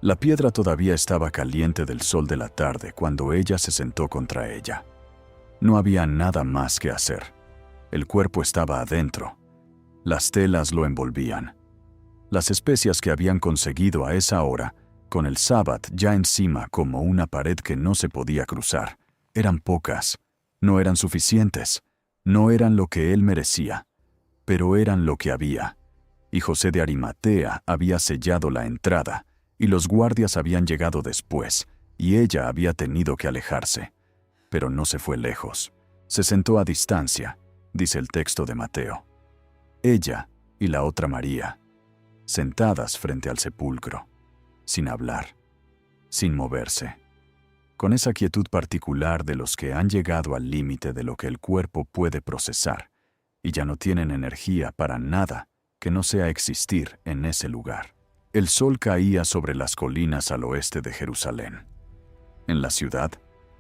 La piedra todavía estaba caliente del sol de la tarde cuando ella se sentó contra ella. No había nada más que hacer. El cuerpo estaba adentro. Las telas lo envolvían. Las especias que habían conseguido a esa hora, con el sábado ya encima como una pared que no se podía cruzar, eran pocas. No eran suficientes. No eran lo que él merecía. Pero eran lo que había. Y José de Arimatea había sellado la entrada, y los guardias habían llegado después, y ella había tenido que alejarse. Pero no se fue lejos. Se sentó a distancia, dice el texto de Mateo. Ella y la otra María, sentadas frente al sepulcro, sin hablar, sin moverse, con esa quietud particular de los que han llegado al límite de lo que el cuerpo puede procesar, y ya no tienen energía para nada que no sea existir en ese lugar. El sol caía sobre las colinas al oeste de Jerusalén. En la ciudad,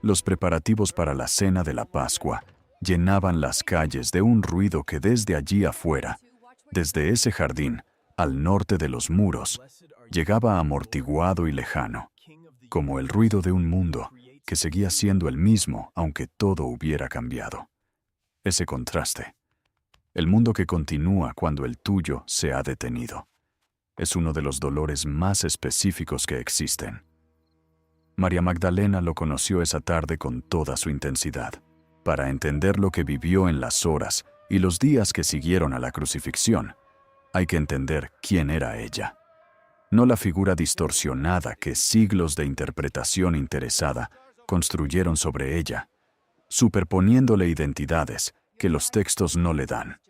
los preparativos para la cena de la Pascua llenaban las calles de un ruido que desde allí afuera, desde ese jardín, al norte de los muros, llegaba amortiguado y lejano, como el ruido de un mundo que seguía siendo el mismo aunque todo hubiera cambiado. Ese contraste, el mundo que continúa cuando el tuyo se ha detenido, es uno de los dolores más específicos que existen. María Magdalena lo conoció esa tarde con toda su intensidad. Para entender lo que vivió en las horas y los días que siguieron a la crucifixión, hay que entender quién era ella. No la figura distorsionada que siglos de interpretación interesada construyeron sobre ella, superponiéndole identidades que los textos no le dan,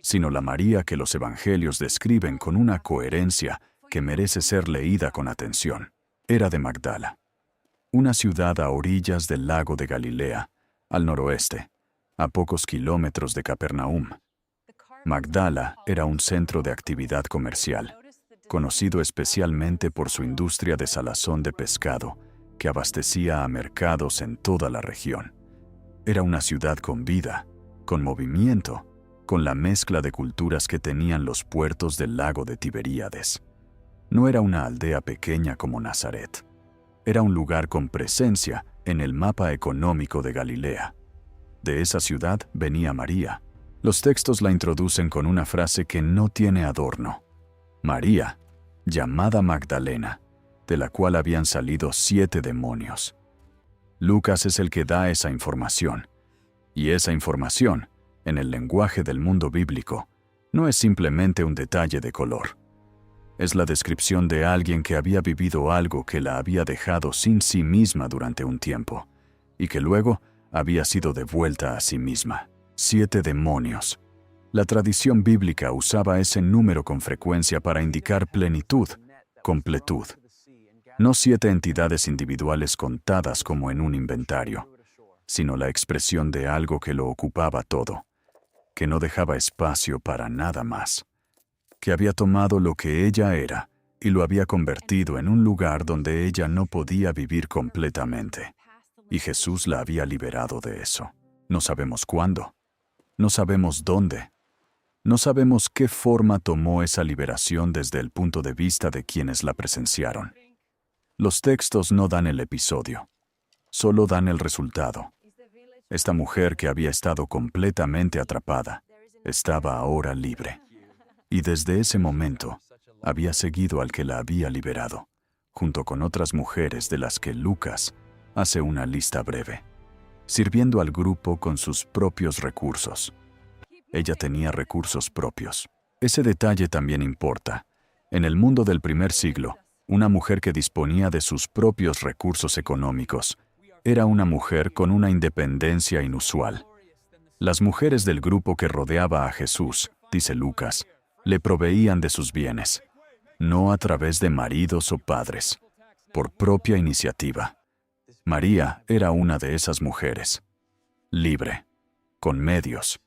sino la María que los evangelios describen con una coherencia que merece ser leída con atención. Era de Magdala, una ciudad a orillas del lago de Galilea, al noroeste, a pocos kilómetros de Capernaum. Magdala era un centro de actividad comercial, conocido especialmente por su industria de salazón de pescado, que abastecía a mercados en toda la región. Era una ciudad con vida, con movimiento, con la mezcla de culturas que tenían los puertos del lago de Tiberíades. No era una aldea pequeña como Nazaret. Era un lugar con presencia en el mapa económico de Galilea. De esa ciudad venía María. Los textos la introducen con una frase que no tiene adorno. María, llamada Magdalena, de la cual habían salido 7 demonios. Lucas es el que da esa información. Y esa información, en el lenguaje del mundo bíblico, no es simplemente un detalle de color. Es la descripción de alguien que había vivido algo que la había dejado sin sí misma durante un tiempo, y que luego había sido devuelta a sí misma. 7 demonios. La tradición bíblica usaba ese número con frecuencia para indicar plenitud, completud. No 7 entidades individuales contadas como en un inventario, sino la expresión de algo que lo ocupaba todo, que no dejaba espacio para nada más, que había tomado lo que ella era y lo había convertido en un lugar donde ella no podía vivir completamente. Y Jesús la había liberado de eso. No sabemos cuándo. No sabemos dónde. No sabemos qué forma tomó esa liberación desde el punto de vista de quienes la presenciaron. Los textos no dan el episodio, solo dan el resultado. Esta mujer que había estado completamente atrapada, estaba ahora libre. Y desde ese momento, había seguido al que la había liberado, junto con otras mujeres de las que Lucas hace una lista breve, sirviendo al grupo con sus propios recursos. Ella tenía recursos propios. Ese detalle también importa. En el mundo del primer siglo, una mujer que disponía de sus propios recursos económicos era una mujer con una independencia inusual. Las mujeres del grupo que rodeaba a Jesús, dice Lucas, le proveían de sus bienes, no a través de maridos o padres, por propia iniciativa. María era una de esas mujeres, libre, con medios,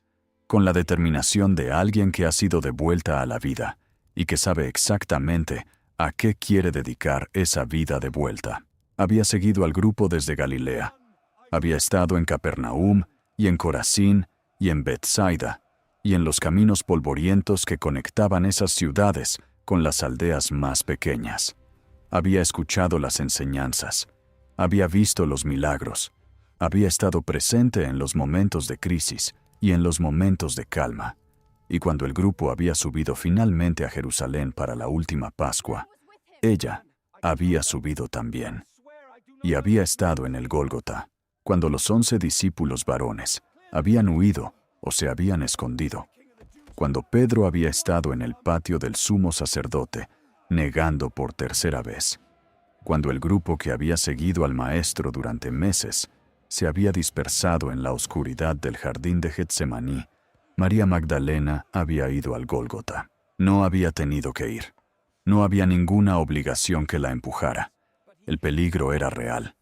con la determinación de alguien que ha sido devuelta a la vida y que sabe exactamente a qué quiere dedicar esa vida de vuelta. Había seguido al grupo desde Galilea. Había estado en Capernaum y en Corazín y en Betsaida y en los caminos polvorientos que conectaban esas ciudades con las aldeas más pequeñas. Había escuchado las enseñanzas, había visto los milagros, había estado presente en los momentos de crisis y en los momentos de calma. Y cuando el grupo había subido finalmente a Jerusalén para la última Pascua, ella había subido también. Y había estado en el Gólgota, cuando los 11 discípulos varones habían huido o se habían escondido. Cuando Pedro había estado en el patio del sumo sacerdote, negando por tercera vez. Cuando el grupo que había seguido al Maestro durante meses se había dispersado en la oscuridad del jardín de Getsemaní, María Magdalena había ido al Gólgota. No había tenido que ir. No había ninguna obligación que la empujara. El peligro era real.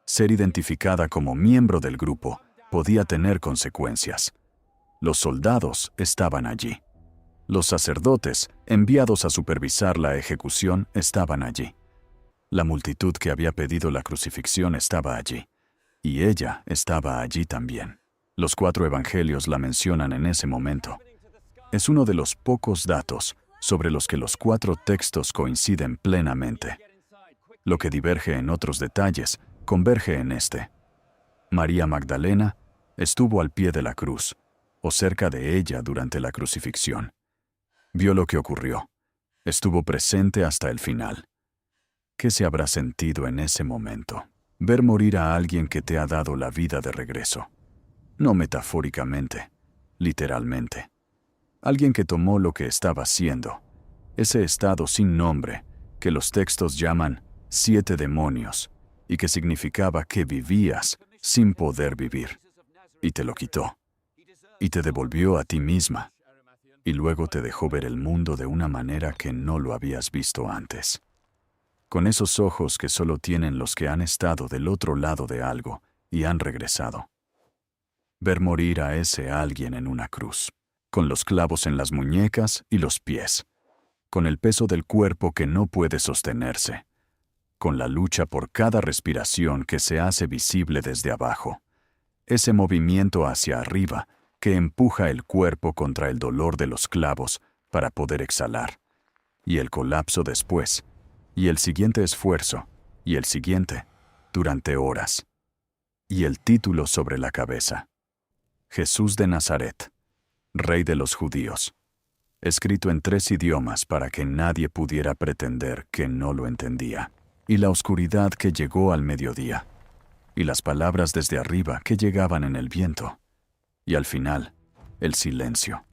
Ser identificada como miembro del grupo podía tener consecuencias. Los soldados estaban allí. Los sacerdotes, enviados a supervisar la ejecución, estaban allí. La multitud que había pedido la crucifixión estaba allí. Y ella estaba allí también. Los 4 evangelios la mencionan en ese momento. Es uno de los pocos datos sobre los que los 4 textos coinciden plenamente. Lo que diverge en otros detalles, converge en este. María Magdalena estuvo al pie de la cruz, o cerca de ella durante la crucifixión. Vio lo que ocurrió. Estuvo presente hasta el final. ¿Qué se habrá sentido en ese momento? Ver morir a alguien que te ha dado la vida de regreso. No metafóricamente, literalmente. Alguien que tomó lo que estaba siendo, ese estado sin nombre, que los textos llaman 7 demonios, y que significaba que vivías sin poder vivir, y te lo quitó, y te devolvió a ti misma, y luego te dejó ver el mundo de una manera que no lo habías visto antes. Con esos ojos que solo tienen los que han estado del otro lado de algo y han regresado. Ver morir a ese alguien en una cruz, con los clavos en las muñecas y los pies, con el peso del cuerpo que no puede sostenerse, con la lucha por cada respiración que se hace visible desde abajo, ese movimiento hacia arriba que empuja el cuerpo contra el dolor de los clavos para poder exhalar, y el colapso después, y el siguiente esfuerzo, y el siguiente, durante horas, y el título sobre la cabeza. Jesús de Nazaret, Rey de los Judíos, escrito en 3 idiomas para que nadie pudiera pretender que no lo entendía, y la oscuridad que llegó al mediodía, y las palabras desde arriba que llegaban en el viento, y al final, el silencio.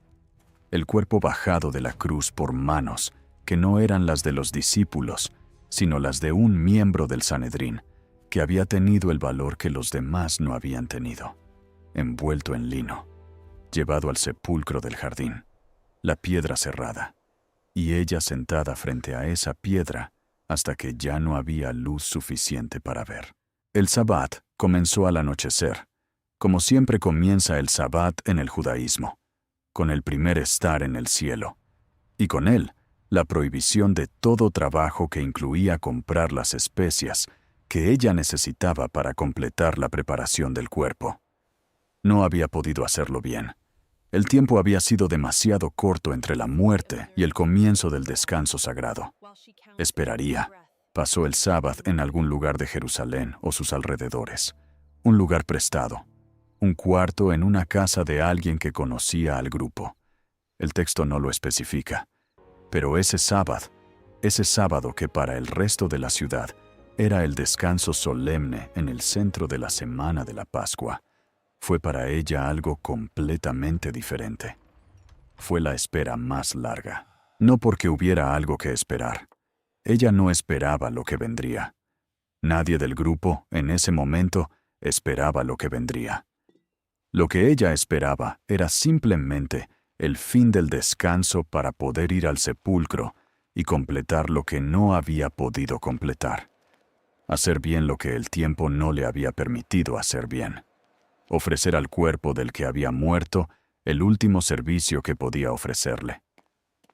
El cuerpo bajado de la cruz por manos que no eran las de los discípulos, sino las de un miembro del Sanedrín, que había tenido el valor que los demás no habían tenido, envuelto en lino, llevado al sepulcro del jardín, la piedra cerrada, y ella sentada frente a esa piedra hasta que ya no había luz suficiente para ver. El Sabbat comenzó al anochecer, como siempre comienza el Sabbat en el judaísmo, con el primer estar en el cielo, y con él, la prohibición de todo trabajo que incluía comprar las especias que ella necesitaba para completar la preparación del cuerpo. No había podido hacerlo bien. El tiempo había sido demasiado corto entre la muerte y el comienzo del descanso sagrado. Esperaría. Pasó el sábado en algún lugar de Jerusalén o sus alrededores. Un lugar prestado. Un cuarto en una casa de alguien que conocía al grupo. El texto no lo especifica. Pero ese sábado que para el resto de la ciudad era el descanso solemne en el centro de la semana de la Pascua, fue para ella algo completamente diferente. Fue la espera más larga. No porque hubiera algo que esperar. Ella no esperaba lo que vendría. Nadie del grupo, en ese momento, esperaba lo que vendría. Lo que ella esperaba era simplemente el fin del descanso para poder ir al sepulcro y completar lo que no había podido completar. Hacer bien lo que el tiempo no le había permitido hacer bien. Ofrecer al cuerpo del que había muerto el último servicio que podía ofrecerle.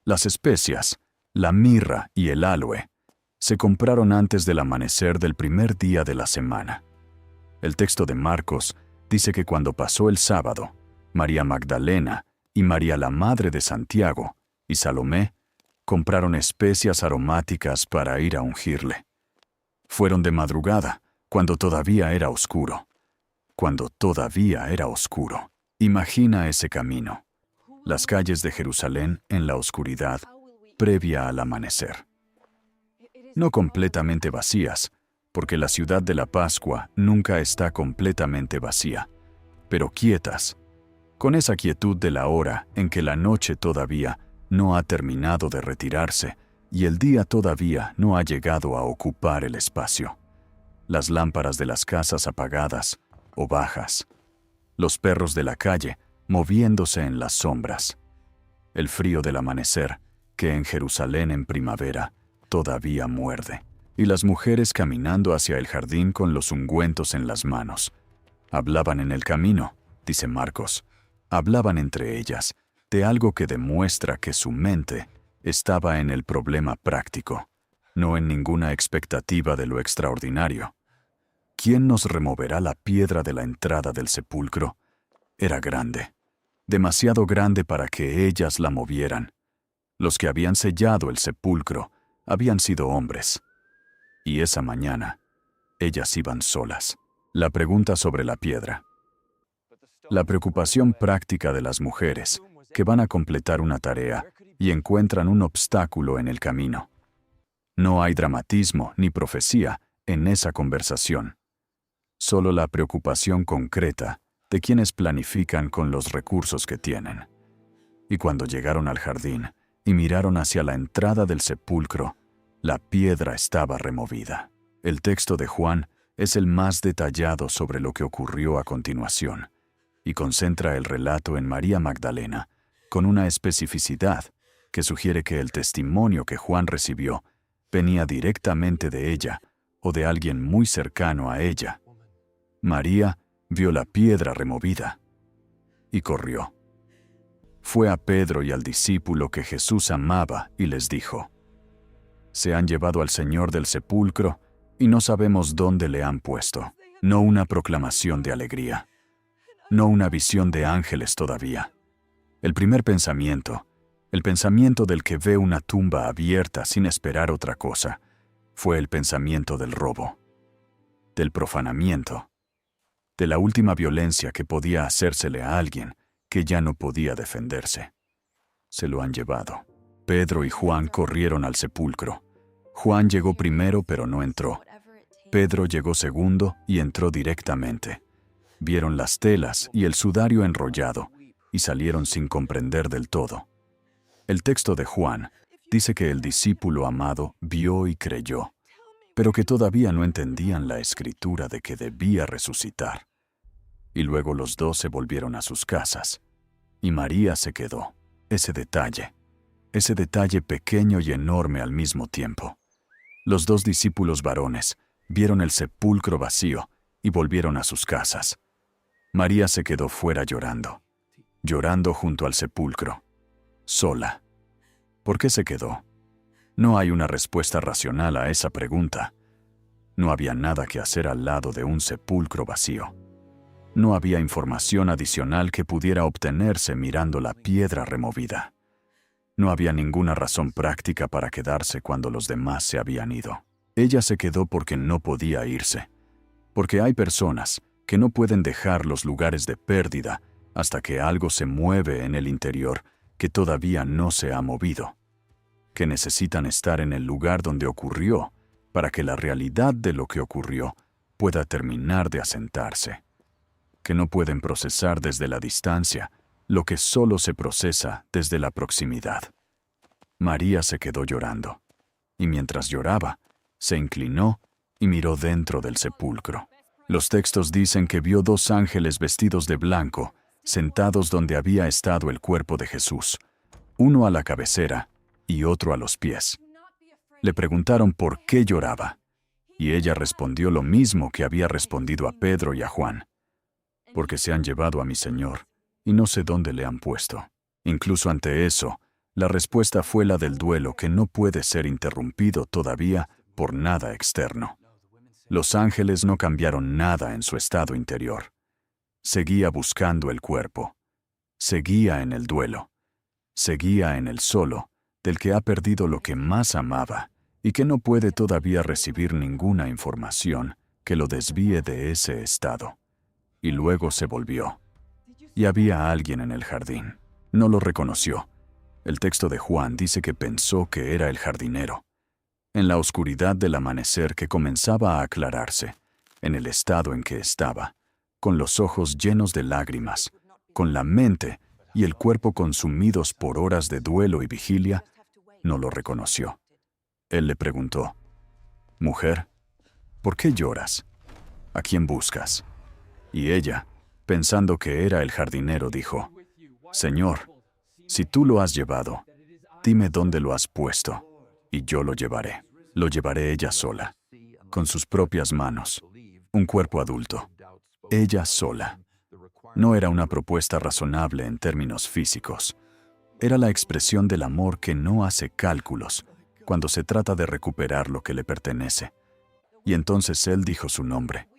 Las especias, la mirra y el aloe, se compraron antes del amanecer del primer día de la semana. El texto de Marcos dice que cuando pasó el sábado, María Magdalena y María la madre de Santiago y Salomé Compraron especias aromáticas para ir a ungirle. Fueron de madrugada, cuando todavía era oscuro. Cuando todavía era oscuro. Imagina ese camino. Las calles de Jerusalén en la oscuridad, previa al amanecer. No completamente vacías, porque la ciudad de la Pascua nunca está completamente vacía, pero quietas, con esa quietud de la hora en que la noche todavía no ha terminado de retirarse y el día todavía no ha llegado a ocupar el espacio. Las lámparas de las casas apagadas o bajas, los perros de la calle moviéndose en las sombras, el frío del amanecer que en Jerusalén en primavera todavía muerde, y las mujeres caminando hacia el jardín con los ungüentos en las manos. Hablaban en el camino, dice Marcos, hablaban entre ellas de algo que demuestra que su mente estaba en el problema práctico, no en ninguna expectativa de lo extraordinario. ¿Quién nos removerá la piedra de la entrada del sepulcro? Era grande, demasiado grande para que ellas la movieran. Los que habían sellado el sepulcro habían sido hombres. Y esa mañana, ellas iban solas. La pregunta sobre la piedra. La preocupación práctica de las mujeres, que van a completar una tarea y encuentran un obstáculo en el camino. No hay dramatismo ni profecía en esa conversación. Solo la preocupación concreta de quienes planifican con los recursos que tienen. Y cuando llegaron al jardín y miraron hacia la entrada del sepulcro, la piedra estaba removida. El texto de Juan es el más detallado sobre lo que ocurrió a continuación, y concentra el relato en María Magdalena, con una especificidad que sugiere que el testimonio que Juan recibió venía directamente de ella o de alguien muy cercano a ella. María vio la piedra removida y corrió. Fue a Pedro y al discípulo que Jesús amaba y les dijo: «Se han llevado al Señor del sepulcro y no sabemos dónde le han puesto». No una proclamación de alegría, no una visión de ángeles todavía. El primer pensamiento, el pensamiento del que ve una tumba abierta sin esperar otra cosa, fue el pensamiento del robo, del profanamiento, de la última violencia que podía hacérsele a alguien que ya no podía defenderse. Se lo han llevado. Pedro y Juan corrieron al sepulcro. Juan llegó primero pero no entró. Pedro llegó segundo y entró directamente. Vieron las telas y el sudario enrollado y salieron sin comprender del todo. El texto de Juan dice que el discípulo amado vio y creyó, pero que todavía no entendían la escritura de que debía resucitar. Y luego los dos se volvieron a sus casas, y María se quedó. Ese detalle pequeño y enorme al mismo tiempo. Los dos discípulos varones vieron el sepulcro vacío y volvieron a sus casas. María se quedó fuera llorando junto al sepulcro, sola. ¿Por qué se quedó? No hay una respuesta racional a esa pregunta. No había nada que hacer al lado de un sepulcro vacío. No había información adicional que pudiera obtenerse mirando la piedra removida. No había ninguna razón práctica para quedarse cuando los demás se habían ido. Ella se quedó porque no podía irse. Porque hay personas que no pueden dejar los lugares de pérdida hasta que algo se mueve en el interior que todavía no se ha movido. Que necesitan estar en el lugar donde ocurrió para que la realidad de lo que ocurrió pueda terminar de asentarse. Que no pueden procesar desde la distancia lo que solo se procesa desde la proximidad. María se quedó llorando, y mientras lloraba, se inclinó y miró dentro del sepulcro. Los textos dicen que vio dos ángeles vestidos de blanco, sentados donde había estado el cuerpo de Jesús, uno a la cabecera y otro a los pies. Le preguntaron por qué lloraba, y ella respondió lo mismo que había respondido a Pedro y a Juan: «Porque se han llevado a mi Señor, y no sé dónde le han puesto». Incluso ante eso, la respuesta fue la del duelo que no puede ser interrumpido todavía por nada externo. Los ángeles no cambiaron nada en su estado interior. Seguía buscando el cuerpo. Seguía en el duelo. Seguía en el solo, del que ha perdido lo que más amaba y que no puede todavía recibir ninguna información que lo desvíe de ese estado. Y luego se volvió. Y había alguien en el jardín. No lo reconoció. El texto de Juan dice que pensó que era el jardinero. En la oscuridad del amanecer que comenzaba a aclararse, en el estado en que estaba, con los ojos llenos de lágrimas, con la mente y el cuerpo consumidos por horas de duelo y vigilia, no lo reconoció. Él le preguntó: «Mujer, ¿por qué lloras? ¿A quién buscas?». Y ella, pensando que era el jardinero, dijo: «Señor, si tú lo has llevado, dime dónde lo has puesto, y yo lo llevaré». Lo llevaré ella sola, con sus propias manos, un cuerpo adulto. Ella sola. No era una propuesta razonable en términos físicos. Era la expresión del amor que no hace cálculos cuando se trata de recuperar lo que le pertenece. Y entonces él dijo su nombre: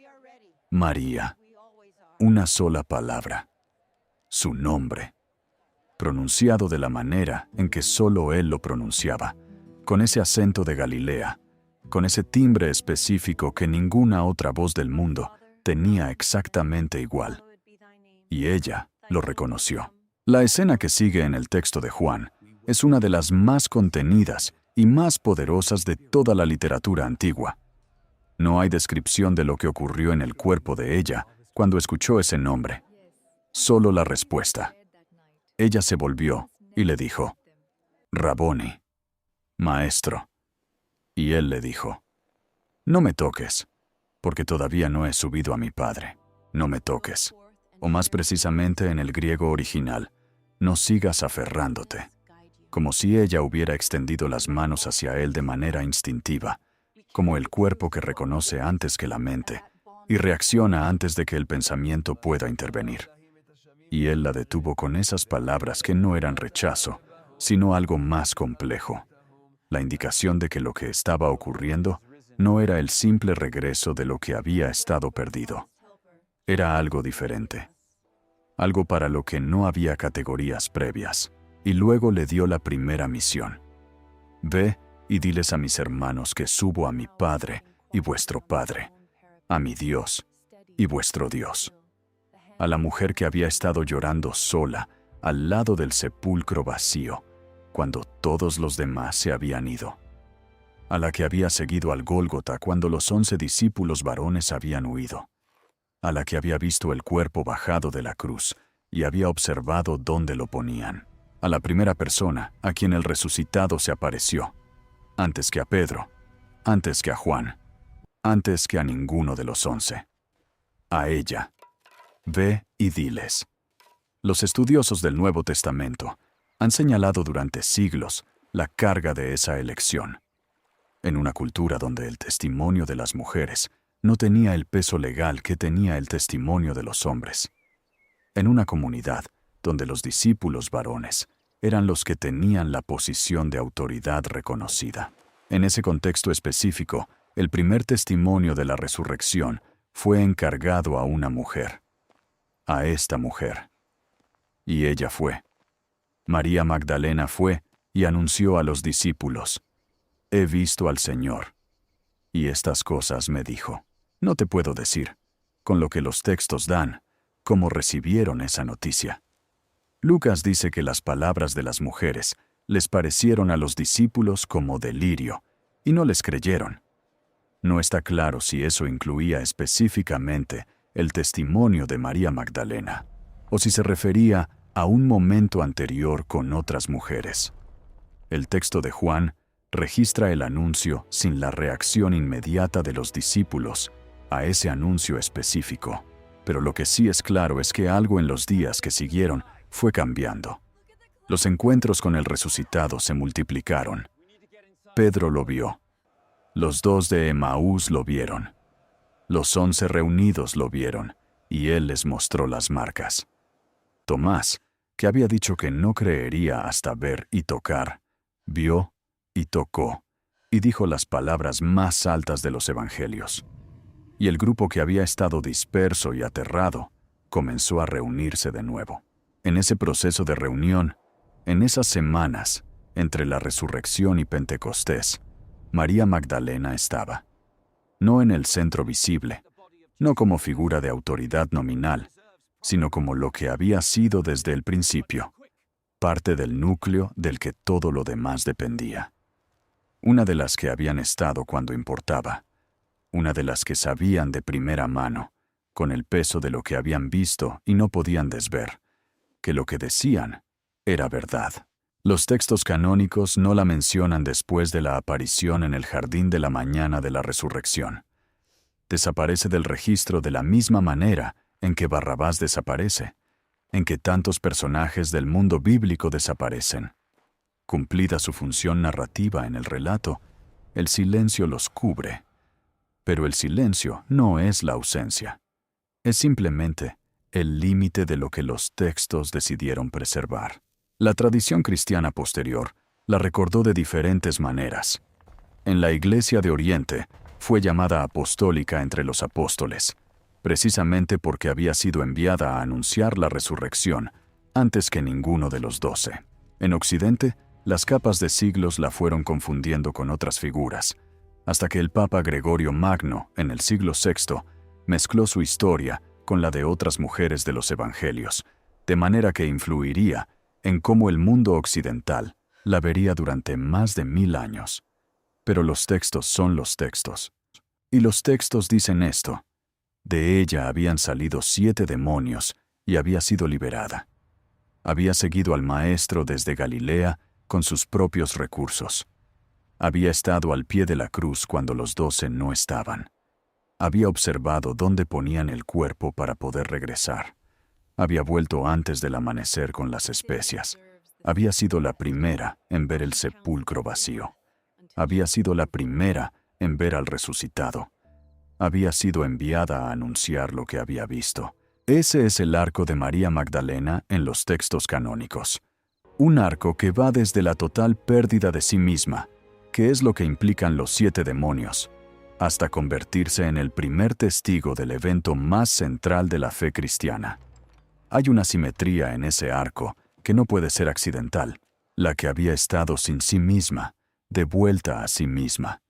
María. Una sola palabra. Su nombre. Pronunciado de la manera en que solo él lo pronunciaba, con ese acento de Galilea, con ese timbre específico que ninguna otra voz del mundo tenía exactamente igual. Y ella lo reconoció. La escena que sigue en el texto de Juan es una de las más contenidas y más poderosas de toda la literatura antigua. No hay descripción de lo que ocurrió en el cuerpo de ella cuando escuchó ese nombre. Solo la respuesta. Ella se volvió y le dijo: Raboni, maestro. Y él le dijo: No me toques, porque todavía no he subido a mi Padre. No me toques. O más precisamente en el griego original, no sigas aferrándote. Como si ella hubiera extendido las manos hacia él de manera instintiva, como el cuerpo que reconoce antes que la mente y reacciona antes de que el pensamiento pueda intervenir. Y él la detuvo con esas palabras que no eran rechazo, sino algo más complejo. La indicación de que lo que estaba ocurriendo no era el simple regreso de lo que había estado perdido. Era algo diferente. Algo para lo que no había categorías previas. Y luego le dio la primera misión. Ve y diles a mis hermanos que subo a mi Padre y vuestro Padre, a mi Dios y vuestro Dios. A la mujer que había estado llorando sola al lado del sepulcro vacío, cuando todos los demás se habían ido. A la que había seguido al Gólgota cuando los 11 discípulos varones habían huido. A la que había visto el cuerpo bajado de la cruz y había observado dónde lo ponían. A la primera persona a quien el resucitado se apareció, antes que a Pedro, antes que a Juan, antes que a ninguno de los 11. A ella. Ve y diles. Los estudiosos del Nuevo Testamento han señalado durante siglos la carga de esa elección. En una cultura donde el testimonio de las mujeres no tenía el peso legal que tenía el testimonio de los hombres. En una comunidad donde los discípulos varones eran los que tenían la posición de autoridad reconocida. En ese contexto específico, el primer testimonio de la resurrección fue encargado a una mujer. A esta mujer. Y ella fue. María Magdalena fue y anunció a los discípulos: He visto al Señor. Y estas cosas me dijo. No te puedo decir, con lo que los textos dan, cómo recibieron esa noticia. Lucas dice que las palabras de las mujeres les parecieron a los discípulos como delirio, y no les creyeron. No está claro si eso incluía específicamente el testimonio de María Magdalena, o si se refería a un momento anterior con otras mujeres. El texto de Juan registra el anuncio sin la reacción inmediata de los discípulos a ese anuncio específico, pero lo que sí es claro es que algo en los días que siguieron fue cambiando. Los encuentros con el resucitado se multiplicaron. Pedro lo vio. Los 2 de Emaús lo vieron. Los 11 reunidos lo vieron, y él les mostró las marcas. Tomás, que había dicho que no creería hasta ver y tocar, vio y tocó, y dijo las palabras más altas de los evangelios. Y el grupo que había estado disperso y aterrado comenzó a reunirse de nuevo. En ese proceso de reunión, en esas semanas, entre la resurrección y Pentecostés, María Magdalena estaba. No en el centro visible, no como figura de autoridad nominal, sino como lo que había sido desde el principio, parte del núcleo del que todo lo demás dependía. Una de las que habían estado cuando importaba, una de las que sabían de primera mano, con el peso de lo que habían visto y no podían desver, que lo que decían era verdad. Los textos canónicos no la mencionan después de la aparición en el jardín de la mañana de la resurrección. Desaparece del registro de la misma manera en que Barrabás desaparece, en que tantos personajes del mundo bíblico desaparecen. Cumplida su función narrativa en el relato, el silencio los cubre. Pero el silencio no es la ausencia. Es simplemente el límite de lo que los textos decidieron preservar. La tradición cristiana posterior la recordó de diferentes maneras. En la Iglesia de Oriente fue llamada apostólica entre los apóstoles, precisamente porque había sido enviada a anunciar la resurrección antes que ninguno de los 12. En Occidente, las capas de siglos la fueron confundiendo con otras figuras, hasta que el Papa Gregorio Magno, en el siglo VI, mezcló su historia con la de otras mujeres de los Evangelios, de manera que influiría en cómo el mundo occidental la vería durante más de 1000 años. Pero los textos son los textos. Y los textos dicen esto: de ella habían salido 7 demonios y había sido liberada. Había seguido al Maestro desde Galilea con sus propios recursos. Había estado al pie de la cruz cuando los 12 no estaban. Había observado dónde ponían el cuerpo para poder regresar. Había vuelto antes del amanecer con las especias. Había sido la primera en ver el sepulcro vacío. Había sido la primera en ver al resucitado. Había sido enviada a anunciar lo que había visto. Ese es el arco de María Magdalena en los textos canónicos. Un arco que va desde la total pérdida de sí misma, que es lo que implican los 7 demonios, hasta convertirse en el primer testigo del evento más central de la fe cristiana. Hay una simetría en ese arco que no puede ser accidental, la que había estado sin sí misma, de vuelta a sí misma,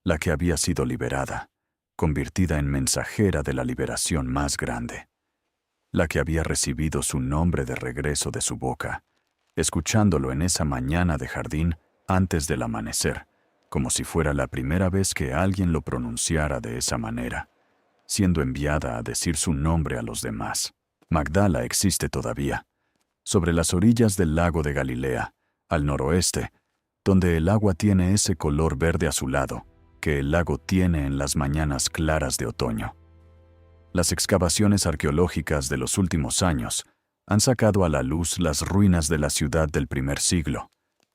la que había sido liberada, convertida en mensajera de la liberación más grande, la que había recibido su nombre de regreso de su boca, escuchándolo en esa mañana de jardín antes del amanecer, como si fuera la primera vez que alguien lo pronunciara de esa manera, siendo enviada a decir su nombre a los demás. Magdala existe todavía, sobre las orillas del lago de Galilea, al noroeste, donde el agua tiene ese color verde azulado que el lago tiene en las mañanas claras de otoño. Las excavaciones arqueológicas de los últimos años han sacado a la luz las ruinas de la ciudad del primer siglo,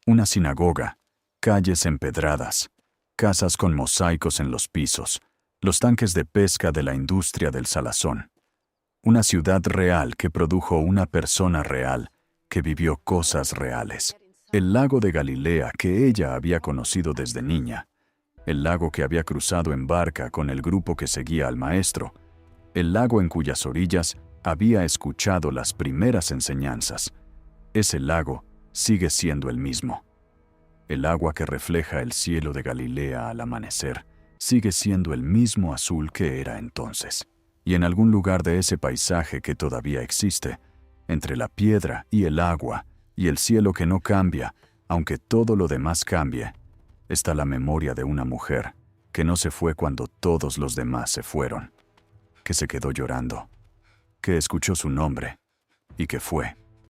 una sinagoga, calles empedradas, casas con mosaicos en los pisos, los tanques de pesca de la industria del salazón. Una ciudad real que produjo una persona real que vivió cosas reales. El lago de Galilea que ella había conocido desde niña, el lago que había cruzado en barca con el grupo que seguía al Maestro, el lago en cuyas orillas había escuchado las primeras enseñanzas. Ese lago sigue siendo el mismo. El agua que refleja el cielo de Galilea al amanecer sigue siendo el mismo azul que era entonces. Y en algún lugar de ese paisaje que todavía existe, entre la piedra y el agua y el cielo que no cambia, aunque todo lo demás cambie, está la memoria de una mujer que no se fue cuando todos los demás se fueron, que se quedó llorando, que escuchó su nombre y que fue.